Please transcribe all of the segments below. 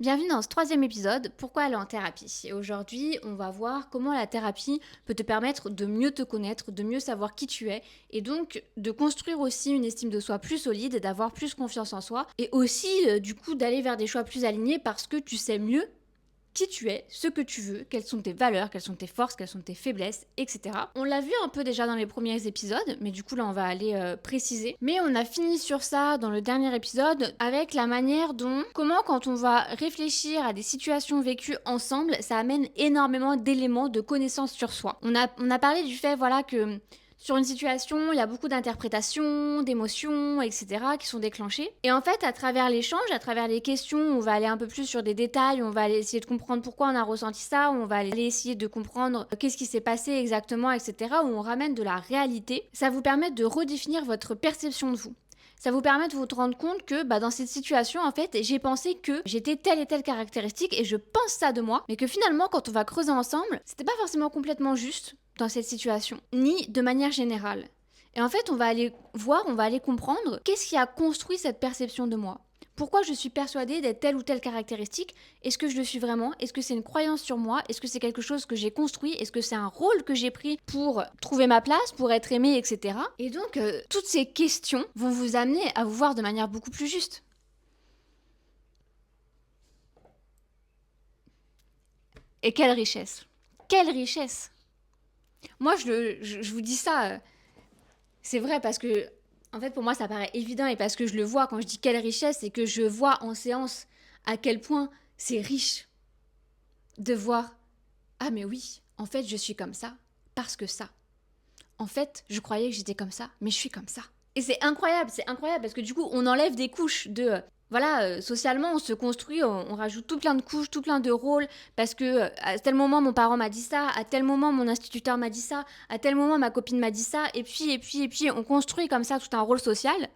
Bienvenue dans ce troisième épisode, pourquoi aller en thérapie? Et aujourd'hui, on va voir comment la thérapie peut te permettre de mieux te connaître, de mieux savoir qui tu es, et donc de construire aussi une estime de soi plus solide, d'avoir plus confiance en soi, et aussi du coup d'aller vers des choix plus alignés parce que tu sais mieux qui tu es, ce que tu veux, quelles sont tes valeurs, quelles sont tes forces, quelles sont tes faiblesses, etc. On l'a vu un peu déjà dans les premiers épisodes, mais du coup là on va aller préciser. Mais on a fini sur ça dans le dernier épisode avec la manière dont, comment quand on va réfléchir à des situations vécues ensemble, ça amène énormément d'éléments de connaissances sur soi. On a parlé du fait voilà que sur une situation, il y a beaucoup d'interprétations, d'émotions, etc. qui sont déclenchées. Et en fait, à travers l'échange, à travers les questions, on va aller un peu plus sur des détails, on va aller essayer de comprendre pourquoi on a ressenti ça, on va aller essayer de comprendre qu'est-ce qui s'est passé exactement, etc. Où on ramène de la réalité. Ça vous permet de redéfinir votre perception de vous. Ça vous permet de vous rendre compte que dans cette situation, en fait, j'ai pensé que j'étais telle et telle caractéristique et je pense ça de moi, mais que finalement, quand on va creuser ensemble, c'était pas forcément complètement juste dans cette situation, ni de manière générale. Et en fait, on va aller voir, on va aller comprendre qu'est-ce qui a construit cette perception de moi. Pourquoi je suis persuadée d'être telle ou telle caractéristique? Est-ce que je le suis vraiment? Est-ce que c'est une croyance sur moi? Est-ce que c'est quelque chose que j'ai construit? Est-ce que c'est un rôle que j'ai pris pour trouver ma place, pour être aimée, etc. Et donc, toutes ces questions vont vous amener à vous voir de manière beaucoup plus juste. Et quelle richesse! Quelle richesse! Moi, je vous dis ça, c'est vrai parce que, en fait, pour moi, ça paraît évident et parce que je le vois quand je dis quelle richesse, c'est que je vois en séance à quel point c'est riche de voir ah, mais oui, en fait, je suis comme ça parce que ça. En fait, je croyais que j'étais comme ça, mais je suis comme ça. Et c'est incroyable parce que du coup, on enlève des couches de socialement, on se construit, on rajoute tout plein de couches, tout plein de rôles, parce que à tel moment, mon parent m'a dit ça, à tel moment, mon instituteur m'a dit ça, à tel moment, ma copine m'a dit ça, et puis, on construit comme ça tout un rôle social.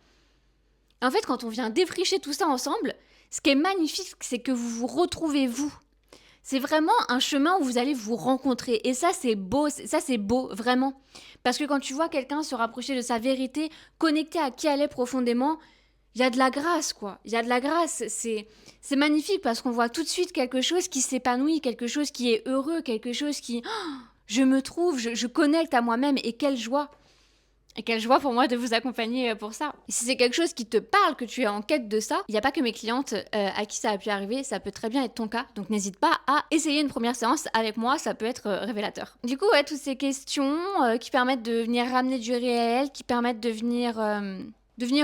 En fait, quand on vient défricher tout ça ensemble, ce qui est magnifique, c'est que vous vous retrouvez vous. C'est vraiment un chemin où vous allez vous rencontrer. Et ça, c'est beau. Ça, c'est beau, vraiment. Parce que quand tu vois quelqu'un se rapprocher de sa vérité, connecté à qui elle est profondément, il y a de la grâce, quoi. Il y a de la grâce. C'est magnifique parce qu'on voit tout de suite quelque chose qui s'épanouit, quelque chose qui est heureux, quelque chose qui... Oh, je me trouve, je connecte à moi-même et quelle joie. Et quelle joie pour moi de vous accompagner pour ça. Et si c'est quelque chose qui te parle, que tu es en quête de ça, il n'y a pas que mes clientes à qui ça a pu arriver, ça peut très bien être ton cas. Donc n'hésite pas à essayer une première séance avec moi, ça peut être révélateur. Du coup, ouais, toutes ces questions qui permettent de venir ramener du réel, qui permettent de venir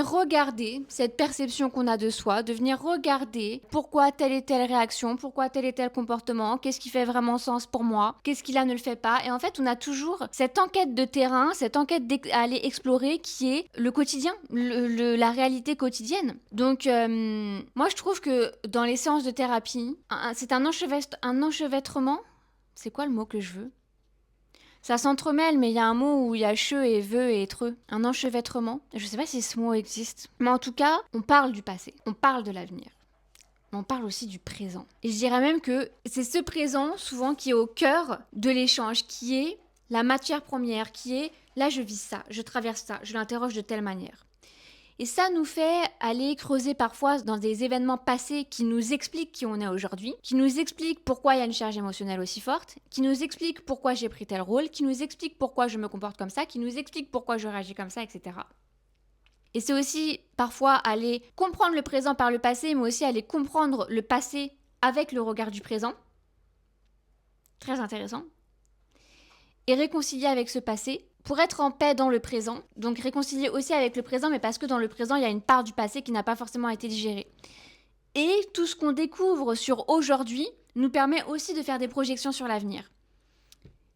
regarder cette perception qu'on a de soi, de venir regarder pourquoi telle et telle réaction, pourquoi tel et tel comportement, qu'est-ce qui fait vraiment sens pour moi, qu'est-ce qui là ne le fait pas. Et en fait, on a toujours cette enquête de terrain, cette enquête à aller explorer qui est le quotidien, la réalité quotidienne. Donc, moi, je trouve que dans les séances de thérapie, c'est un enchevêtrement. C'est quoi le mot que je veux? Ça s'entremêle, mais il y a un mot où il y a che et veut et treux. Un enchevêtrement. Je sais pas si ce mot existe. Mais en tout cas, on parle du passé. On parle de l'avenir. Mais on parle aussi du présent. Et je dirais même que c'est ce présent, souvent, qui est au cœur de l'échange, qui est la matière première, qui est là, je vis ça, je traverse ça, je l'interroge de telle manière. Et ça nous fait aller creuser parfois dans des événements passés qui nous expliquent qui on est aujourd'hui, qui nous expliquent pourquoi il y a une charge émotionnelle aussi forte, qui nous expliquent pourquoi j'ai pris tel rôle, qui nous expliquent pourquoi je me comporte comme ça, qui nous expliquent pourquoi je réagis comme ça, etc. Et c'est aussi parfois aller comprendre le présent par le passé, mais aussi aller comprendre le passé avec le regard du présent. Très intéressant. Et réconcilier avec ce passé pour être en paix dans le présent. Donc réconcilier aussi avec le présent, mais parce que dans le présent, il y a une part du passé qui n'a pas forcément été digérée. Et tout ce qu'on découvre sur aujourd'hui nous permet aussi de faire des projections sur l'avenir.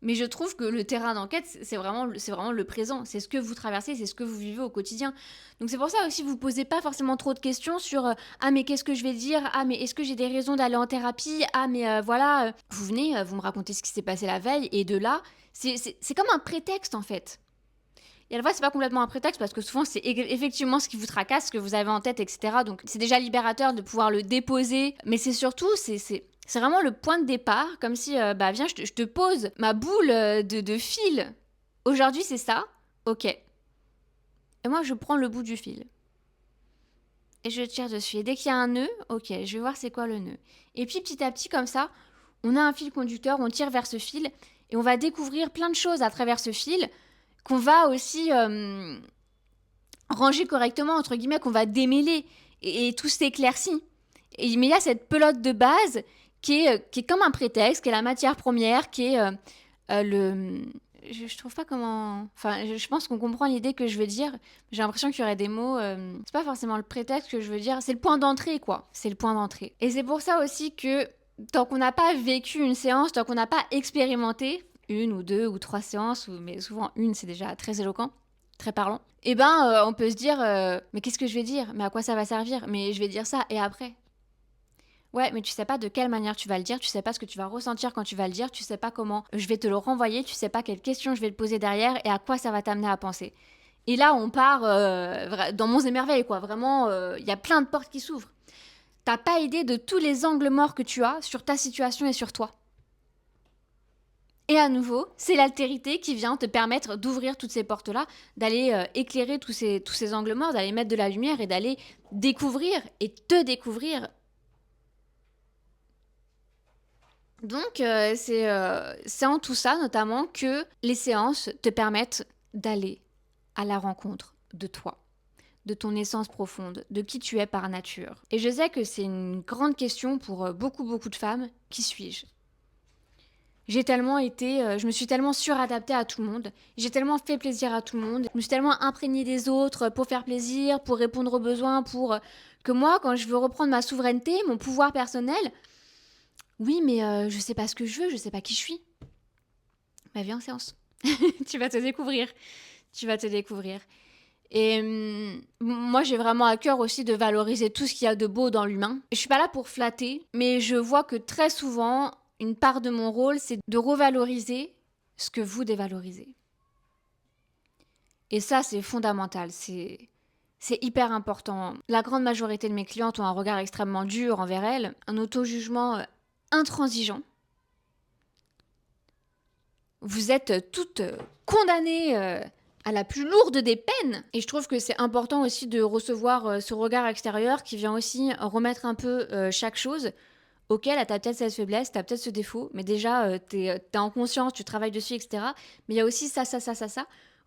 Mais je trouve que le terrain d'enquête, c'est vraiment le présent. C'est ce que vous traversez, c'est ce que vous vivez au quotidien. Donc c'est pour ça aussi que vous ne posez pas forcément trop de questions sur ah mais qu'est-ce que je vais dire? Ah mais est-ce que j'ai des raisons d'aller en thérapie? Ah mais voilà, vous venez, vous me racontez ce qui s'est passé la veille et de là, c'est comme un prétexte en fait. Et à la fois, c'est pas complètement un prétexte parce que souvent, c'est effectivement ce qui vous tracasse, ce que vous avez en tête, etc. Donc, c'est déjà libérateur de pouvoir le déposer. Mais c'est surtout, c'est vraiment le point de départ, comme si, viens, je te pose ma boule de fil. Aujourd'hui, c'est ça. Ok. Et moi, je prends le bout du fil. et je tire dessus. Et dès qu'il y a un nœud, ok, je vais voir c'est quoi le nœud. Et puis petit à petit, comme ça, on a un fil conducteur, on tire vers ce fil et on va découvrir plein de choses à travers ce fil qu'on va aussi ranger correctement, entre guillemets, qu'on va démêler et tout s'éclaircit. Mais il y a cette pelote de base qui est comme un prétexte, qui est la matière première, qui est le... Je trouve pas comment... Enfin, je pense qu'on comprend l'idée que je veux dire. J'ai l'impression qu'il y aurait des mots... C'est pas forcément le prétexte que je veux dire. C'est le point d'entrée, quoi. C'est le point d'entrée. Et c'est pour ça aussi que tant qu'on n'a pas vécu une séance, tant qu'on n'a pas expérimenté une ou deux ou trois séances, mais souvent une, c'est déjà très éloquent, très parlant, eh ben, on peut se dire mais qu'est-ce que je vais dire? Mais à quoi ça va servir? Mais je vais dire ça et après? Ouais, mais tu sais pas de quelle manière tu vas le dire, tu sais pas ce que tu vas ressentir quand tu vas le dire, tu sais pas comment je vais te le renvoyer, tu sais pas quelles questions je vais te poser derrière et à quoi ça va t'amener à penser. Et là, on part dans monts et merveilles, quoi. Vraiment, il y a plein de portes qui s'ouvrent. T'as pas idée de tous les angles morts que tu as sur ta situation et sur toi. Et à nouveau, c'est l'altérité qui vient te permettre d'ouvrir toutes ces portes-là, d'aller éclairer tous ces angles morts, d'aller mettre de la lumière et d'aller découvrir et te découvrir. Donc, c'est en tout ça, notamment, que les séances te permettent d'aller à la rencontre de toi, de ton essence profonde, de qui tu es par nature. Et je sais que c'est une grande question pour beaucoup, beaucoup de femmes. Qui suis-je? Je me suis tellement suradaptée à tout le monde, j'ai tellement fait plaisir à tout le monde, je me suis tellement imprégnée des autres pour faire plaisir, pour répondre aux besoins, que moi, quand je veux reprendre ma souveraineté, mon pouvoir personnel, oui, mais je sais pas ce que je veux, je sais pas qui je suis. Bah viens en séance, tu vas te découvrir, tu vas te découvrir. Et moi, j'ai vraiment à cœur aussi de valoriser tout ce qu'il y a de beau dans l'humain. Je suis pas là pour flatter, mais je vois que très souvent, une part de mon rôle, c'est de revaloriser ce que vous dévalorisez. Et ça, c'est fondamental, c'est hyper important. La grande majorité de mes clientes ont un regard extrêmement dur envers elles, un auto-jugement intransigeant. Vous êtes toutes condamnées à la plus lourde des peines. Et je trouve que c'est important aussi de recevoir ce regard extérieur qui vient aussi remettre un peu chaque chose. Ok, là, t'as peut-être cette faiblesse, t'as peut-être ce défaut, mais déjà, t'es en conscience, tu travailles dessus, etc. Mais il y a aussi ça.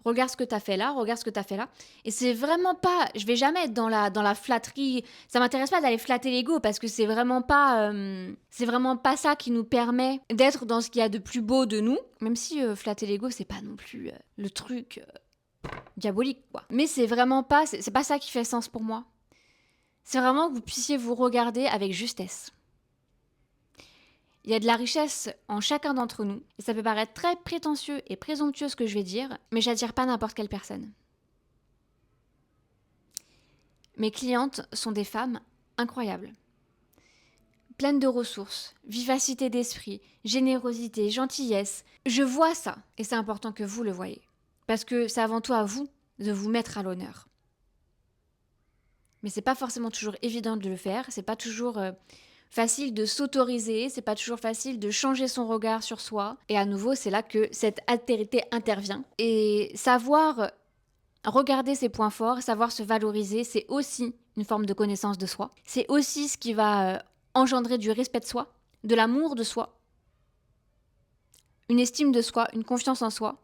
Regarde ce que t'as fait là, regarde ce que t'as fait là. Et c'est vraiment pas... Je vais jamais être dans la flatterie. Ça m'intéresse pas d'aller flatter l'ego parce que c'est vraiment pas ça qui nous permet d'être dans ce qu'il y a de plus beau de nous. Même si flatter l'ego, c'est pas non plus le truc diabolique, quoi. Mais c'est vraiment pas... C'est pas ça qui fait sens pour moi. C'est vraiment que vous puissiez vous regarder avec justesse. Il y a de la richesse en chacun d'entre nous, et ça peut paraître très prétentieux et présomptueux ce que je vais dire, mais j'attire pas n'importe quelle personne. Mes clientes sont des femmes incroyables, pleines de ressources, vivacité d'esprit, générosité, gentillesse. Je vois ça, et c'est important que vous le voyez, parce que c'est avant tout à vous de vous mettre à l'honneur. Mais c'est pas forcément toujours évident de le faire, c'est pas toujours... facile de s'autoriser, c'est pas toujours facile de changer son regard sur soi. Et à nouveau, c'est là que cette altérité intervient. Et savoir regarder ses points forts, savoir se valoriser, c'est aussi une forme de connaissance de soi. C'est aussi ce qui va engendrer du respect de soi, de l'amour de soi, une estime de soi, une confiance en soi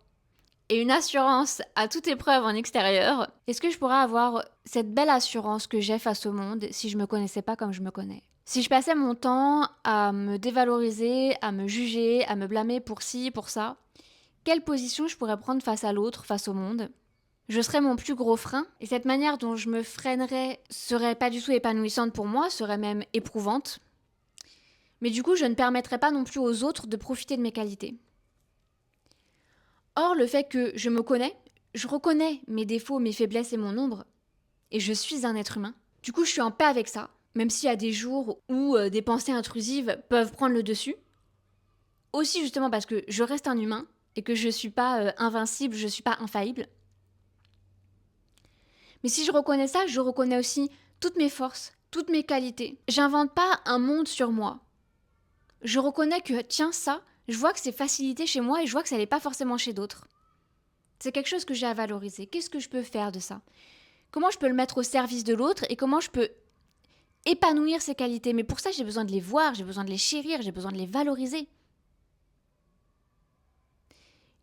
et une assurance à toute épreuve en extérieur. Est-ce que je pourrais avoir cette belle assurance que j'ai face au monde si je me connaissais pas comme je me connais ? Si je passais mon temps à me dévaloriser, à me juger, à me blâmer pour ci, pour ça, quelle position je pourrais prendre face à l'autre, face au monde ? Je serais mon plus gros frein, et cette manière dont je me freinerais serait pas du tout épanouissante pour moi, serait même éprouvante. Mais du coup, je ne permettrais pas non plus aux autres de profiter de mes qualités. Or, le fait que je me connais, je reconnais mes défauts, mes faiblesses et mon ombre, et je suis un être humain. Du coup, je suis en paix avec ça. Même s'il y a des jours où des pensées intrusives peuvent prendre le dessus. Aussi justement parce que je reste un humain et que je ne suis pas invincible, je ne suis pas infaillible. Mais si je reconnais ça, je reconnais aussi toutes mes forces, toutes mes qualités. J'invente pas un monde sur moi. Je reconnais que, tiens, ça, je vois que c'est facilité chez moi et je vois que ça n'est pas forcément chez d'autres. C'est quelque chose que j'ai à valoriser. Qu'est-ce que je peux faire de ça ? Comment je peux le mettre au service de l'autre et comment je peux épanouir ces qualités. Mais pour ça, j'ai besoin de les voir, j'ai besoin de les chérir, j'ai besoin de les valoriser.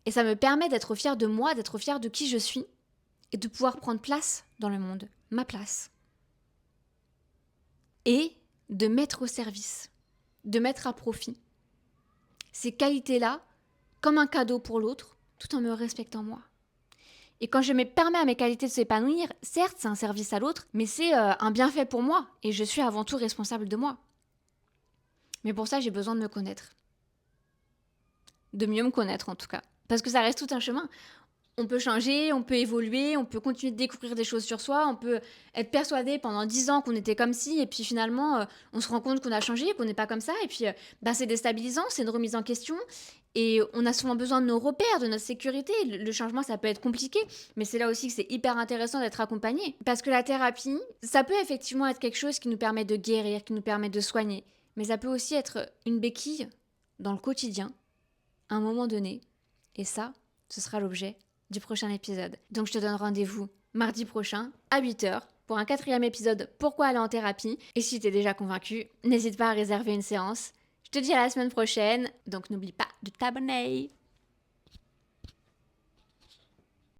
Et ça me permet d'être fière de moi, d'être fière de qui je suis et de pouvoir prendre place dans le monde, ma place. Et de mettre au service, de mettre à profit ces qualités-là comme un cadeau pour l'autre, tout en me respectant moi. Et quand je me permets à mes qualités de s'épanouir, certes, c'est un service à l'autre, mais c'est un bienfait pour moi et je suis avant tout responsable de moi. Mais pour ça, j'ai besoin de me connaître. De mieux me connaître en tout cas. Parce que ça reste tout un chemin. On peut changer, on peut évoluer, on peut continuer de découvrir des choses sur soi, on peut être persuadé pendant 10 ans qu'on était comme ci, et puis finalement, on se rend compte qu'on a changé, qu'on n'est pas comme ça, et puis c'est déstabilisant, c'est une remise en question, et on a souvent besoin de nos repères, de notre sécurité. Le changement, ça peut être compliqué, mais c'est là aussi que c'est hyper intéressant d'être accompagné. Parce que la thérapie, ça peut effectivement être quelque chose qui nous permet de guérir, qui nous permet de soigner, mais ça peut aussi être une béquille dans le quotidien, à un moment donné, et ça, ce sera l'objet du prochain épisode. Donc je te donne rendez-vous mardi prochain à 8h pour un 4e épisode Pourquoi aller en thérapie. Et si t'es déjà convaincu, n'hésite pas à réserver une séance. Je te dis à la semaine prochaine, donc n'oublie pas de t'abonner.